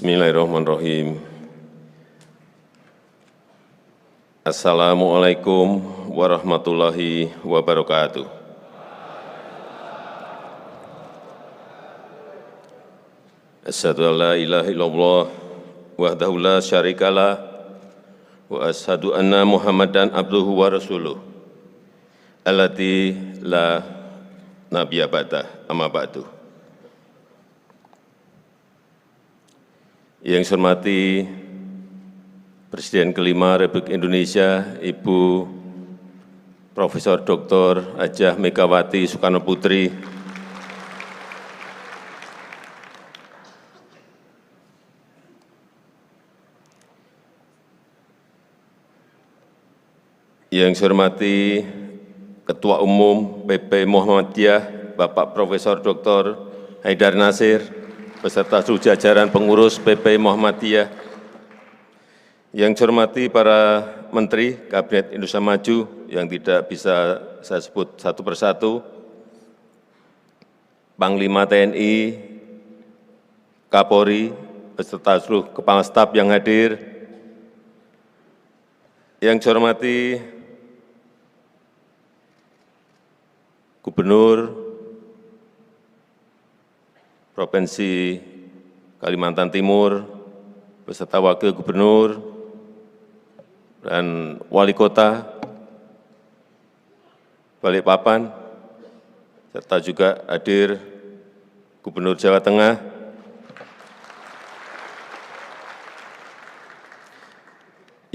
Bismillahirrahmanirrahim. Assalamualaikum warahmatullahi wabarakatuh. Asyhadu an la ilaha illallah wahdahu la syarikalah wa asyhadu anna Muhammadan abduhu wa rasuluh allati la nabiyya ba'dah amma ba'du. Yang saya hormati Presiden kelima Republik Indonesia, Ibu Profesor Dr. Hajah Megawati Soekarno Putri, yang saya hormati Ketua Umum PP Muhammadiyah, Bapak Profesor Dr. Haidar Nasir, beserta seluruh jajaran pengurus PP Muhammadiyah, yang saya hormati para Menteri Kabinet Indonesia Maju yang tidak bisa saya sebut satu persatu, Panglima TNI, Kapolri, beserta seluruh Kepala Staf yang hadir, yang saya hormati Gubernur Provinsi Kalimantan Timur, beserta Wakil Gubernur dan Wali Kota Balikpapan, serta juga hadir Gubernur Jawa Tengah,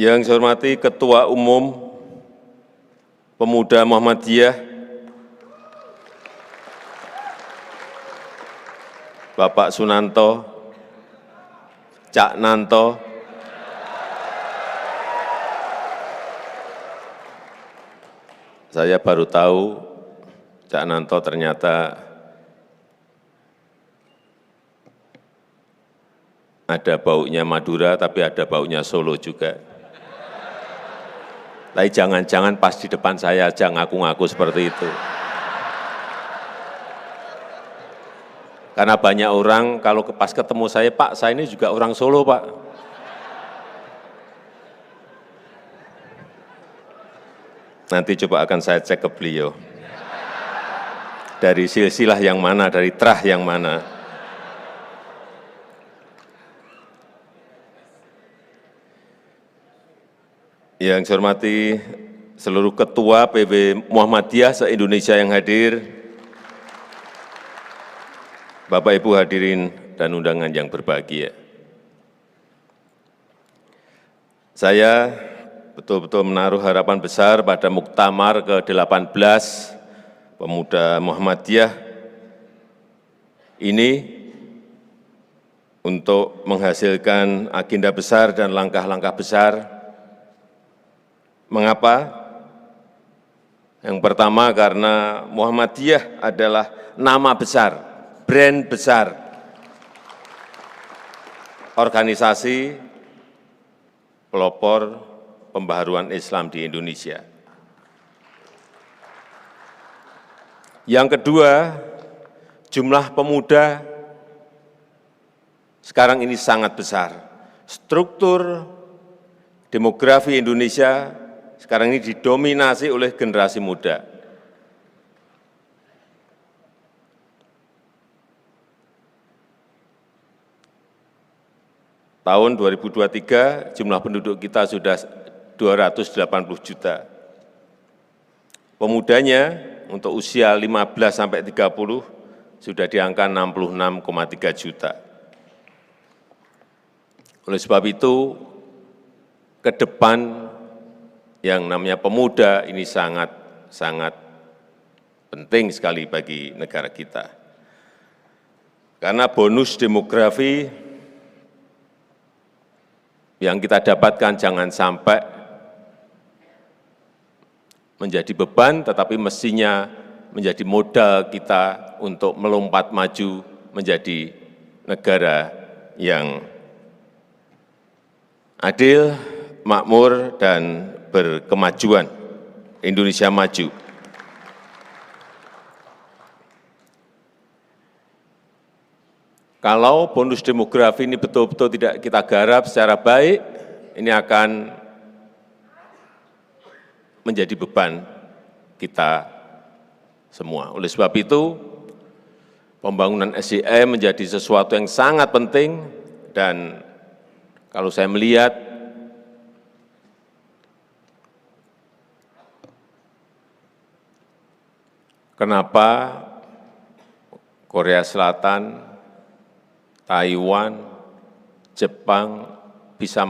yang saya hormati Ketua Umum Pemuda Muhammadiyah, Bapak Sunanto, Cak Nanto, saya baru tahu Cak Nanto ternyata ada baunya Madura, tapi ada baunya Solo juga. Tapi jangan-jangan pas di depan saya aja ngaku-ngaku seperti itu. Karena banyak orang kalau pas ketemu saya, Pak, saya ini juga orang Solo, Pak. Nanti coba akan saya cek ke beliau. Dari silsilah yang mana, dari terah yang mana. Yang saya hormati seluruh ketua PB Muhammadiyah se-Indonesia yang hadir, Bapak Ibu hadirin dan undangan yang berbahagia. Saya betul-betul menaruh harapan besar pada Muktamar ke-18 Pemuda Muhammadiyah ini untuk menghasilkan agenda besar dan langkah-langkah besar. Mengapa? Yang pertama karena Muhammadiyah adalah nama besar, brand besar, organisasi pelopor pembaharuan Islam di Indonesia. Yang kedua, jumlah pemuda sekarang ini sangat besar. Struktur demografi Indonesia sekarang ini didominasi oleh generasi muda. Tahun 2023 jumlah penduduk kita sudah 280 juta. Pemudanya untuk usia 15 sampai 30 sudah di angka 66,3 juta. Oleh sebab itu, ke depan yang namanya pemuda ini sangat penting sekali bagi negara kita. Karena bonus demografi yang kita dapatkan jangan sampai menjadi beban, tetapi mestinya menjadi modal kita untuk melompat maju menjadi negara yang adil, makmur, dan berkemajuan. Indonesia maju. Kalau bonus demografi ini betul-betul tidak kita garap secara baik, ini akan menjadi beban kita semua. Oleh sebab itu, pembangunan SDM menjadi sesuatu yang sangat penting, dan kalau saya melihat kenapa Korea Selatan, Taiwan, Jepang bisa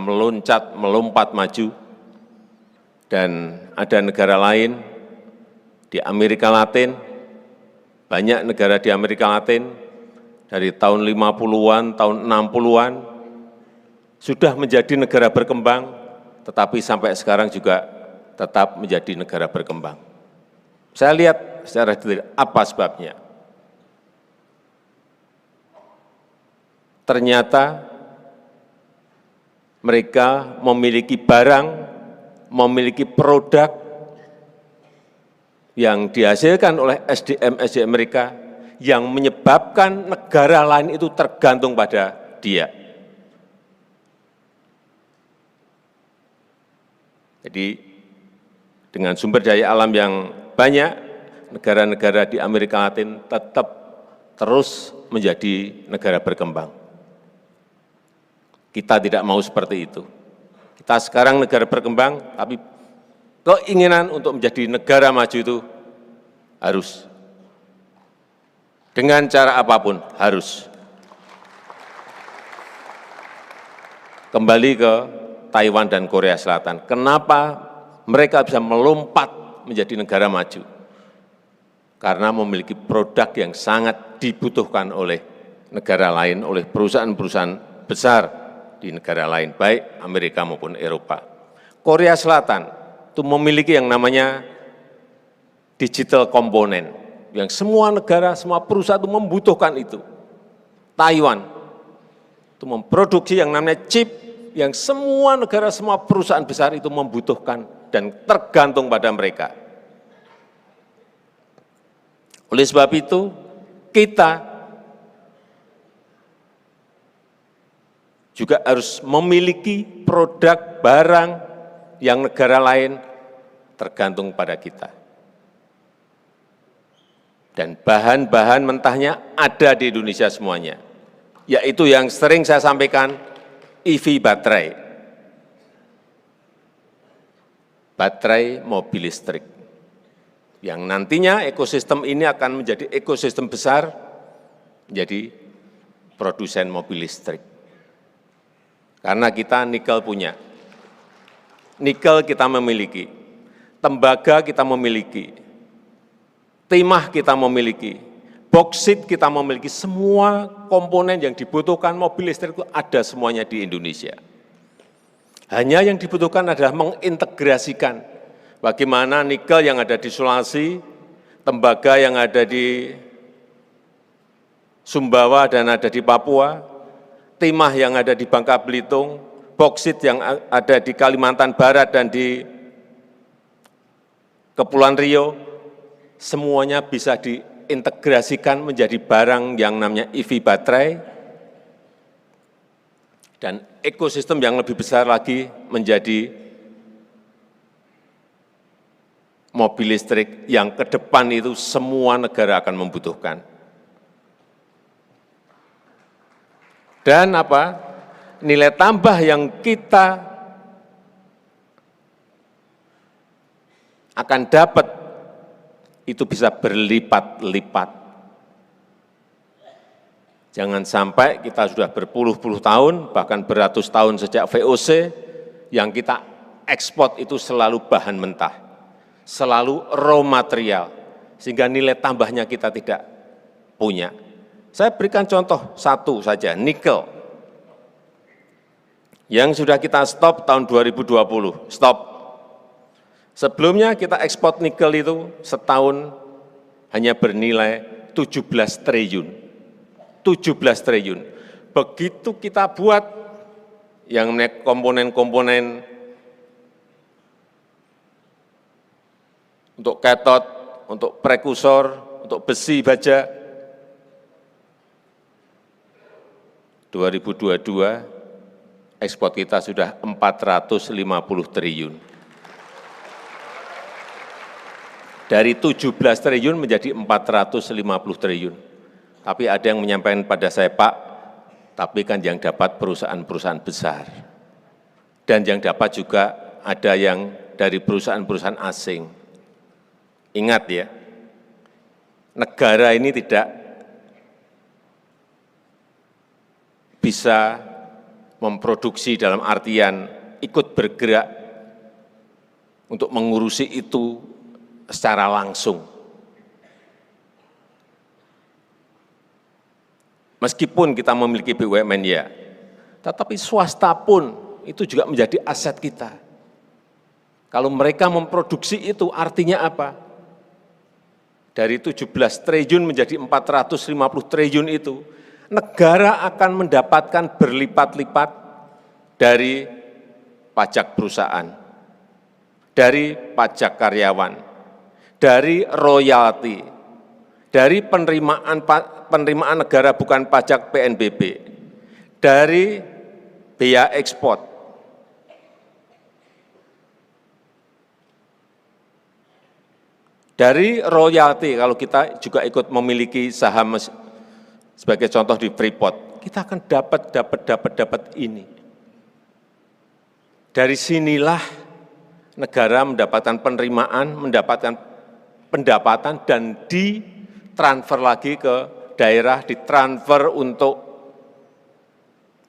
melompat maju, dan ada negara lain di Amerika Latin, banyak negara di Amerika Latin dari tahun 50-an, tahun 60-an, sudah menjadi negara berkembang, tetapi sampai sekarang juga tetap menjadi negara berkembang. Saya lihat secara detail apa sebabnya. Ternyata mereka memiliki barang, memiliki produk yang dihasilkan oleh SDM mereka yang menyebabkan negara lain itu tergantung pada dia. Jadi dengan sumber daya alam yang banyak, negara-negara di Amerika Latin tetap terus menjadi negara berkembang. Kita tidak mau seperti itu. Kita sekarang negara berkembang, tapi keinginan untuk menjadi negara maju itu harus. Dengan cara apapun, harus. Kembali ke Taiwan dan Korea Selatan. Kenapa mereka bisa melompat menjadi negara maju? Karena memiliki produk yang sangat dibutuhkan oleh negara lain, oleh perusahaan-perusahaan besar di negara lain, baik Amerika maupun Eropa. Korea Selatan itu memiliki yang namanya digital komponen, yang semua negara, semua perusahaan itu membutuhkan itu. Taiwan itu memproduksi yang namanya chip, yang semua negara, semua perusahaan besar itu membutuhkan dan tergantung pada mereka. Oleh sebab itu, kita juga harus memiliki produk barang yang negara lain tergantung pada kita. Dan bahan-bahan mentahnya ada di Indonesia semuanya, yaitu yang sering saya sampaikan, EV baterai, baterai mobil listrik, yang nantinya ekosistem ini akan menjadi ekosistem besar, menjadi produsen mobil listrik. Karena kita nikel punya, nikel kita memiliki, tembaga kita memiliki, timah kita memiliki, boksit kita memiliki, semua komponen yang dibutuhkan mobil listrik itu ada semuanya di Indonesia. Hanya yang dibutuhkan adalah mengintegrasikan bagaimana nikel yang ada di Sulawesi, tembaga yang ada di Sumbawa dan ada di Papua, timah yang ada di Bangka Belitung, boksit yang ada di Kalimantan Barat dan di Kepulauan Riau, semuanya bisa diintegrasikan menjadi barang yang namanya EV baterai, dan ekosistem yang lebih besar lagi menjadi mobil listrik yang ke depan itu semua negara akan membutuhkan. Dan apa? Nilai tambah yang kita akan dapat itu bisa berlipat-lipat. Jangan sampai kita sudah berpuluh-puluh tahun, bahkan beratus tahun sejak VOC, yang kita ekspor itu selalu bahan mentah, selalu raw material, sehingga nilai tambahnya kita tidak punya. Saya berikan contoh satu saja, nikel, yang sudah kita stop tahun 2020, stop. Sebelumnya kita ekspor nikel itu setahun hanya bernilai 17 triliun. 17 triliun. Begitu kita buat yang komponen-komponen untuk katot, untuk prekursor, untuk besi baja, 2022 ekspor kita sudah 450 triliun. Dari 17 triliun menjadi 450 triliun. Tapi ada yang menyampaikan pada saya, Pak, tapi kan yang dapat perusahaan-perusahaan besar. Dan yang dapat juga ada yang dari perusahaan-perusahaan asing. Ingat ya, negara ini tidak bisa memproduksi dalam artian ikut bergerak untuk mengurusi itu secara langsung. Meskipun kita memiliki BUMN ya, tetapi swasta pun itu juga menjadi aset kita. Kalau mereka memproduksi itu artinya apa? Dari 17 triliun menjadi 450 triliun itu, negara akan mendapatkan berlipat-lipat dari pajak perusahaan, dari pajak karyawan, dari royalti, dari penerimaan negara bukan pajak PNBP, dari biaya ekspor, dari royalti. Kalau kita juga ikut memiliki saham sebagai contoh di Freeport, kita akan dapat ini. Dari sinilah negara mendapatkan penerimaan, mendapatkan pendapatan, dan ditransfer lagi ke daerah, ditransfer untuk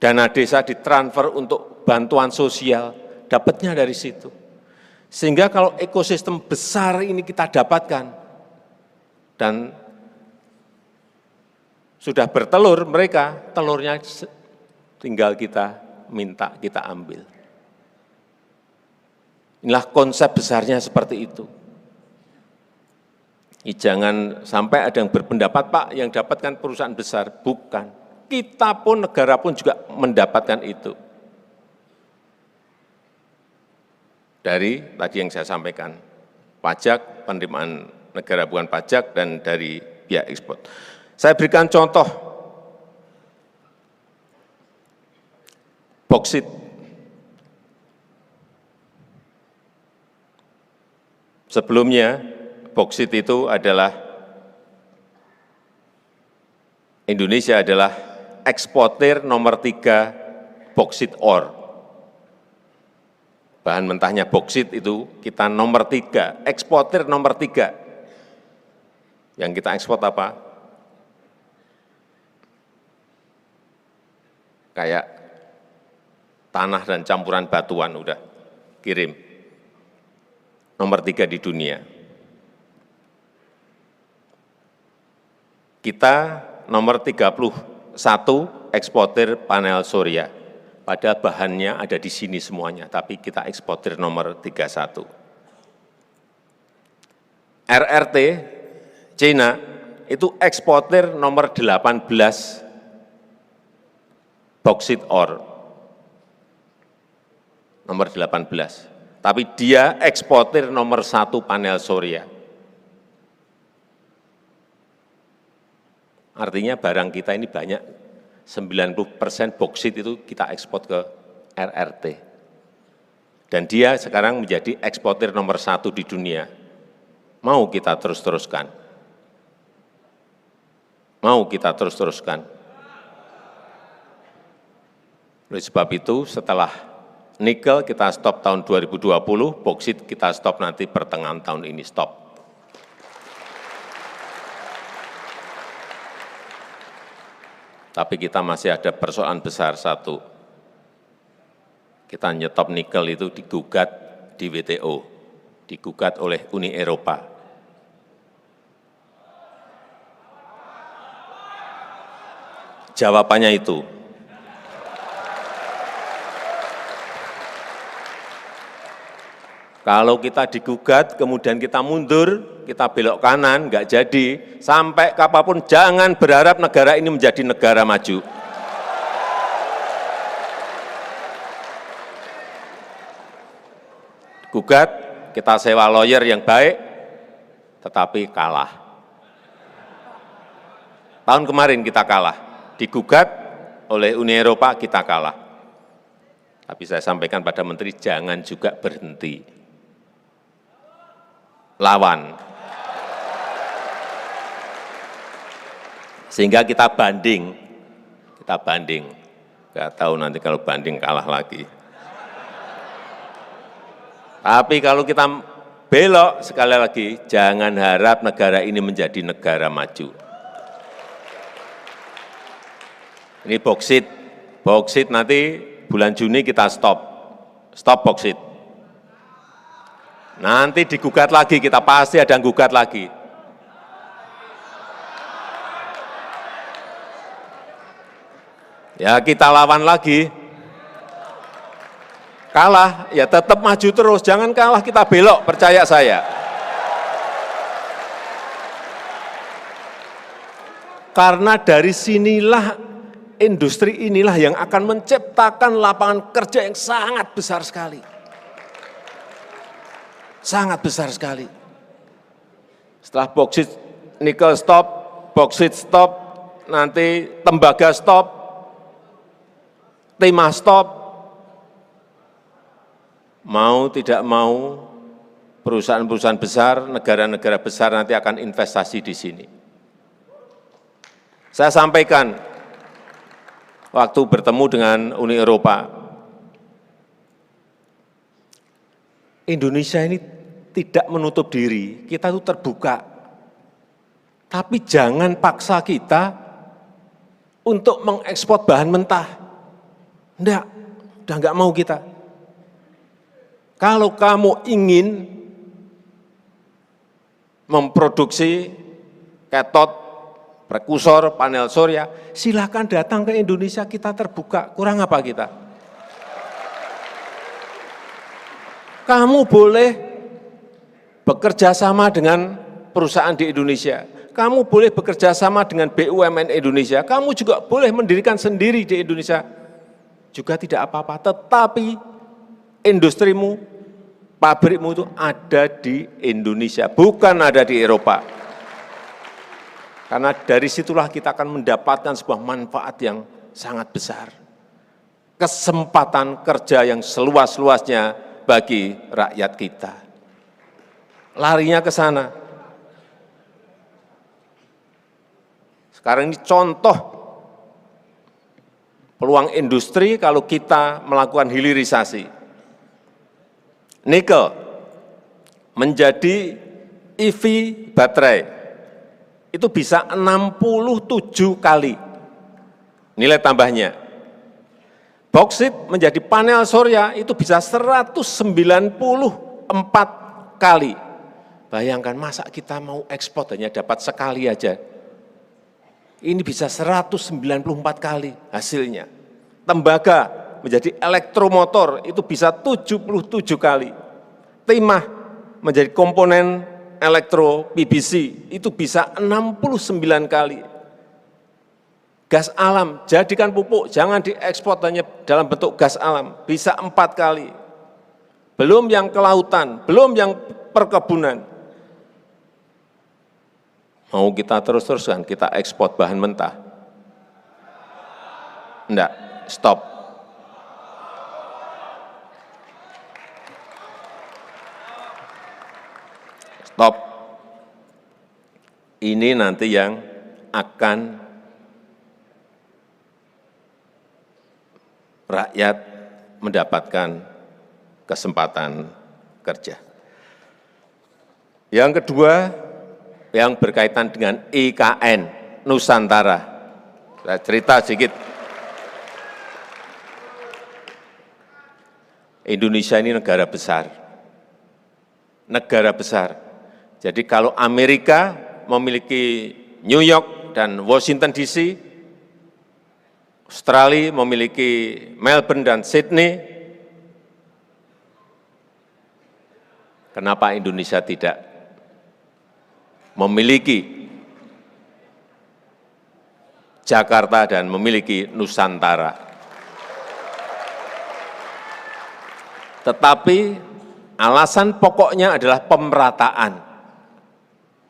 dana desa, ditransfer untuk bantuan sosial, dapatnya dari situ. Sehingga kalau ekosistem besar ini kita dapatkan, dan sudah bertelur mereka, telurnya tinggal kita minta, kita ambil. Inilah konsep besarnya seperti itu. Jangan sampai ada yang berpendapat, Pak, yang dapatkan perusahaan besar. Bukan. Kita pun, negara pun juga mendapatkan itu. Dari tadi yang saya sampaikan, pajak, penerimaan negara bukan pajak, dan dari biaya ekspor. Saya berikan contoh, boksit. Sebelumnya, boksit itu adalah, Indonesia adalah eksportir nomor 3 boksit ore. Bahan mentahnya boksit itu kita nomor 3, eksportir nomor 3. Yang kita ekspor apa? Kayak tanah dan campuran batuan udah kirim. Nomor 3 di dunia. Kita nomor 31 eksportir panel surya. Padahal bahannya ada di sini semuanya, tapi kita eksportir nomor 31. RRT, China, itu eksportir nomor 18 boksit ore. Nomor 18. Tapi dia eksportir nomor 1 panel surya. Artinya barang kita ini banyak, 90% boksit itu kita ekspor ke RRT. Dan dia sekarang menjadi eksportir nomor 1 di dunia. Mau kita terus-teruskan? Mau kita terus-teruskan? Oleh sebab itu, setelah nikel kita stop tahun 2020, boksit kita stop nanti pertengahan tahun ini, stop. Tapi kita masih ada persoalan besar satu. Kita nyetop nikel itu digugat di WTO, digugat oleh Uni Eropa. Jawabannya itu, kalau kita digugat, kemudian kita mundur, kita belok kanan, nggak jadi, sampai kapanpun jangan berharap negara ini menjadi negara maju. Gugat, kita sewa lawyer yang baik, tetapi kalah. Tahun kemarin kita kalah, digugat oleh Uni Eropa, kita kalah. Tapi saya sampaikan pada Menteri, jangan juga berhenti. Lawan. Sehingga kita banding. Nggak tahu nanti kalau banding kalah lagi. Tapi kalau kita belok, sekali lagi, jangan harap negara ini menjadi negara maju. Ini boksit nanti bulan Juni kita stop boksit. Nanti digugat lagi, kita pasti ada yang gugat lagi. Ya kita lawan lagi. Kalah, ya tetap maju terus, jangan kalah kita belok, percaya saya. Karena dari sinilah, industri inilah yang akan menciptakan lapangan kerja yang sangat besar sekali. Sangat besar sekali. Setelah boksit, nikel stop, boksit stop, nanti tembaga stop, timah stop, mau tidak mau perusahaan-perusahaan besar, negara-negara besar nanti akan investasi di sini. Saya sampaikan waktu bertemu dengan Uni Eropa, Indonesia ini tidak menutup diri, kita itu terbuka. Tapi jangan paksa kita untuk mengekspor bahan mentah. Enggak, udah enggak mau kita. Kalau kamu ingin memproduksi katot, prekursor, panel surya, silakan datang ke Indonesia, kita terbuka. Kurang apa kita? Kamu boleh bekerja sama dengan perusahaan di Indonesia. Kamu boleh bekerja sama dengan BUMN Indonesia. Kamu juga boleh mendirikan sendiri di Indonesia. Juga tidak apa-apa. Tetapi industrimu, pabrikmu itu ada di Indonesia, bukan ada di Eropa. Karena dari situlah kita akan mendapatkan sebuah manfaat yang sangat besar. Kesempatan kerja yang seluas-luasnya bagi rakyat kita. Larinya ke sana. Sekarang ini contoh peluang industri kalau kita melakukan hilirisasi. Nikel menjadi EV baterai itu bisa 67 kali nilai tambahnya. Boksit menjadi panel surya itu bisa 194 kali. Bayangkan masa kita mau ekspor hanya dapat sekali aja. Ini bisa 194 kali hasilnya. Tembaga menjadi elektromotor itu bisa 77 kali. Timah menjadi komponen elektro PVC itu bisa 69 kali. Gas alam, jadikan pupuk, jangan diekspor hanya dalam bentuk gas alam, bisa 4 kali. Belum yang kelautan, belum yang perkebunan. Mau kita terus-teruskan, kita ekspor bahan mentah? Enggak, stop. Stop. Ini nanti yang akan rakyat mendapatkan kesempatan kerja. Yang kedua, yang berkaitan dengan IKN Nusantara. Saya cerita sedikit. Indonesia ini negara besar. Negara besar. Jadi kalau Amerika memiliki New York dan Washington DC, Australia memiliki Melbourne dan Sydney, kenapa Indonesia tidak memiliki Jakarta dan memiliki Nusantara? Tetapi alasan pokoknya adalah pemerataan.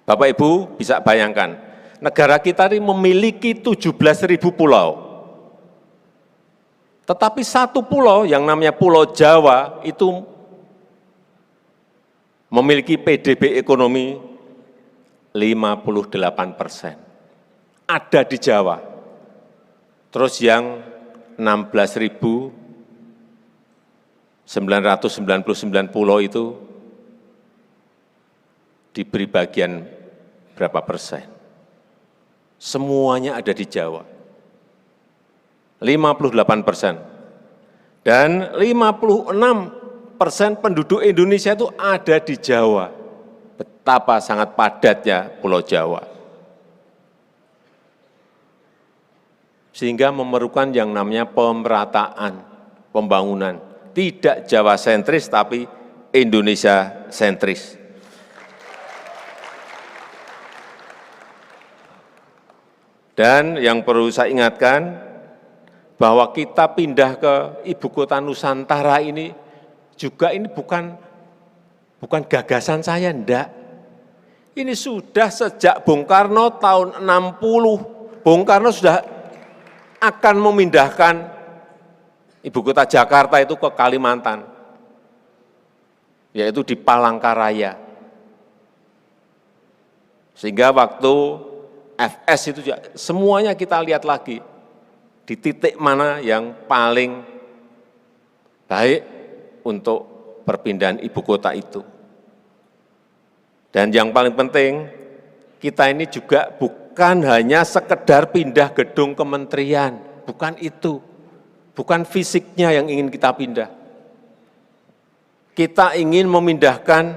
Bapak Ibu bisa bayangkan, negara kita ini memiliki 17.000 pulau. Tetapi satu pulau yang namanya Pulau Jawa itu memiliki PDB ekonomi 58%. Ada di Jawa. Terus yang 16.999 pulau itu diberi bagian berapa persen? Semuanya ada di Jawa. 58%. Dan 56% penduduk Indonesia itu ada di Jawa. Betapa sangat padatnya Pulau Jawa. Sehingga memerlukan yang namanya pemerataan, pembangunan. Tidak Jawa sentris, tapi Indonesia sentris. Dan yang perlu saya ingatkan, bahwa kita pindah ke ibu kota Nusantara ini juga ini bukan gagasan saya, enggak. Ini sudah sejak Bung Karno tahun 60. Bung Karno sudah akan memindahkan ibu kota Jakarta itu ke Kalimantan, yaitu di Palangkaraya. Sehingga waktu FS itu juga, semuanya kita lihat lagi, di titik mana yang paling baik untuk perpindahan ibu kota itu. Dan yang paling penting, kita ini juga bukan hanya sekedar pindah gedung kementerian, bukan itu, bukan fisiknya yang ingin kita pindah. Kita ingin memindahkan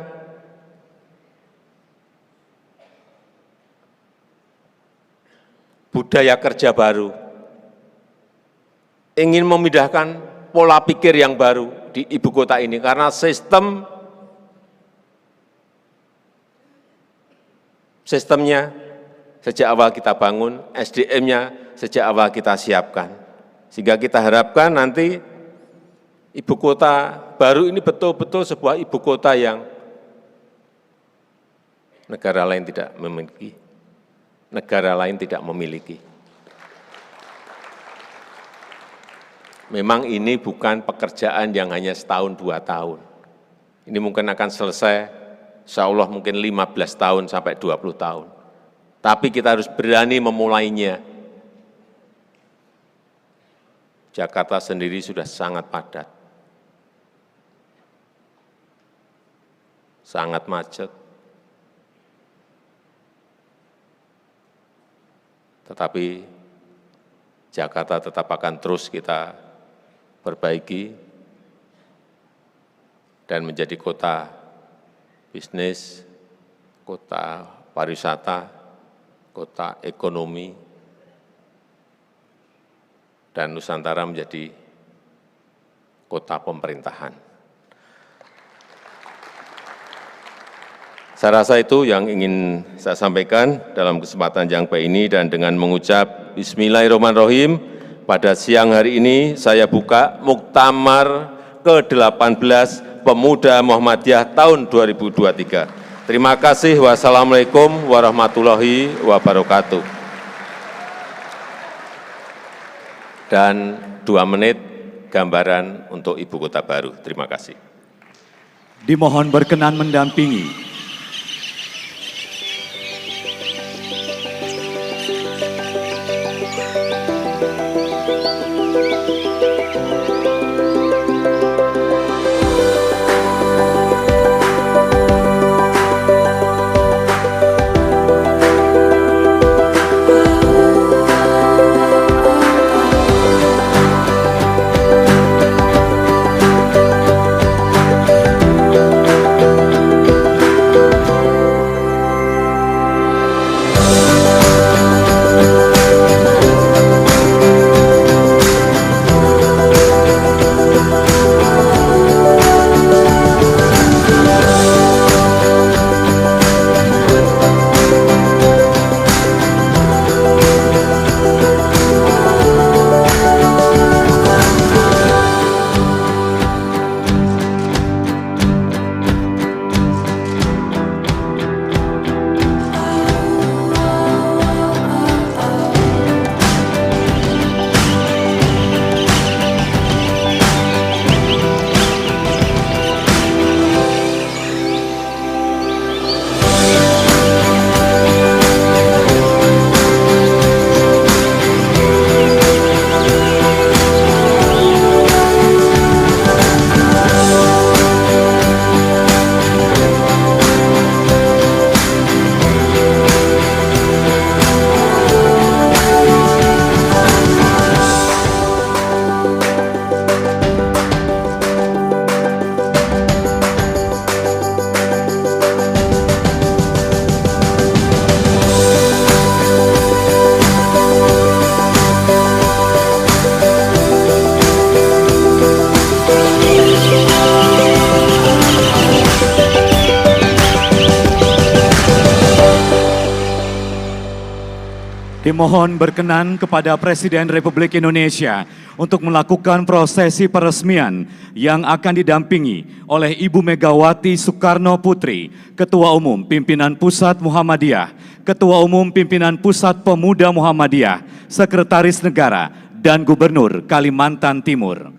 budaya kerja baru, ingin memindahkan pola pikir yang baru di ibu kota ini, karena sistemnya sejak awal kita bangun, SDM-nya sejak awal kita siapkan. Sehingga kita harapkan nanti ibu kota baru ini betul-betul sebuah ibu kota yang negara lain tidak memiliki, negara lain tidak memiliki. Memang ini bukan pekerjaan yang hanya setahun, 2 tahun. Ini mungkin akan selesai, insya Allah mungkin 15 tahun sampai 20 tahun. Tapi kita harus berani memulainya. Jakarta sendiri sudah sangat padat, sangat macet. Tetapi Jakarta tetap akan terus kita perbaiki dan menjadi kota bisnis, kota pariwisata, kota ekonomi, dan Nusantara menjadi kota pemerintahan. Saya rasa itu yang ingin saya sampaikan dalam kesempatan yang baik ini, dan dengan mengucap Bismillahirrahmanirrahim, pada siang hari ini saya buka Muktamar ke-18 Pemuda Muhammadiyah tahun 2023. Terima kasih. Wassalamualaikum warahmatullahi wabarakatuh. Dan 2 menit gambaran untuk ibu kota baru. Terima kasih. Dimohon berkenan mendampingi Dimohon berkenan kepada Presiden Republik Indonesia untuk melakukan prosesi peresmian yang akan didampingi oleh Ibu Megawati Soekarno Putri, Ketua Umum Pimpinan Pusat Muhammadiyah, Ketua Umum Pimpinan Pusat Pemuda Muhammadiyah, Sekretaris Negara, dan Gubernur Kalimantan Timur.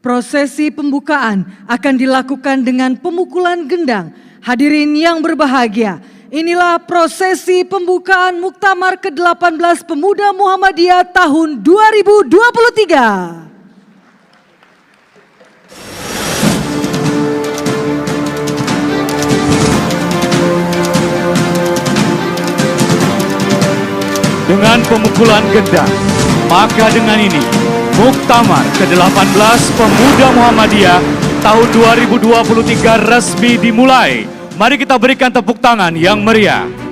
Prosesi pembukaan akan dilakukan dengan pemukulan gendang. Hadirin yang berbahagia, inilah prosesi pembukaan Muktamar ke-18 Pemuda Muhammadiyah tahun 2023. Dengan pemukulan gendang, maka dengan ini Muktamar ke-18 Pemuda Muhammadiyah tahun 2023 resmi dimulai. Mari kita berikan tepuk tangan yang meriah.